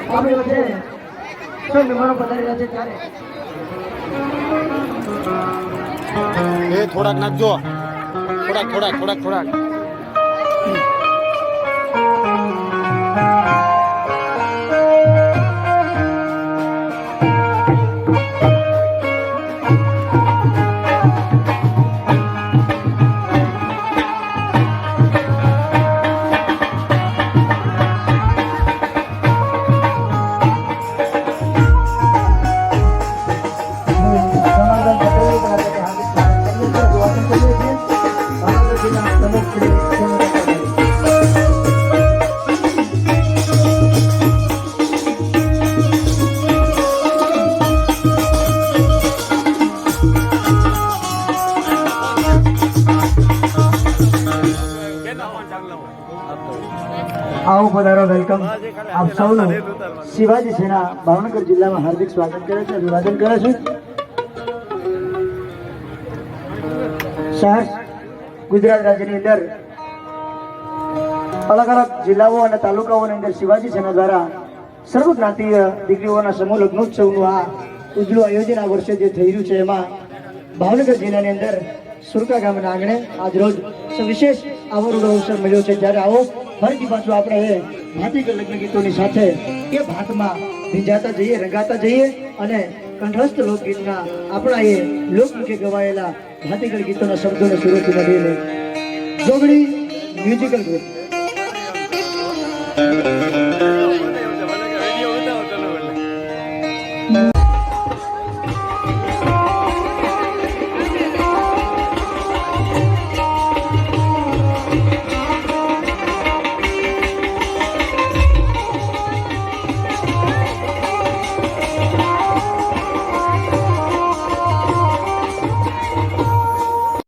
આપણે વચ્ચે સૌ મહેમાનો પધારી રહ્યા છે ત્યારે એ થોડાક નાખજો, થોડાક. આવો પધારો, વેલકમ. આપ સૌનું શિવાજી સેના ભાવનગર જિલ્લામાં હાર્દિક સ્વાગત કરે છે, અભિવાદન કરે છે. શહેર ગુજરાત રાજ્યની અંદર અલગ અલગ જિલ્લાઓ અને તાલુકાઓની અંદર શિવાજી સેના દ્વારા સર્વજ્ઞાતીય દીકરીઓના સમૂહ લગ્નોત્સવનું આ ઉજળું આયોજન આ વર્ષે જે થઈ રહ્યું છે એમાં ભાવનગર જિલ્લાની અંદર સુરકા ગામના આંગણે આજ રોજ વિશેષ આવરનો અવસર મળ્યો છે. જ્યારે આવો ફરીથી પાછું આપણે એ ભાતીગળ લગ્ન ગીતોની સાથે એ ભાતમાં ભીંજાતા જઈએ, રંગાતા જઈએ અને કંઠસ્થ લોકગીતના આપણા એ લોકમુખે ગવાયેલા ભાતીગળ ગીતોના શબ્દોને સુરથી મળીને જોગણી મ્યુઝિકલ ગ્રુપ.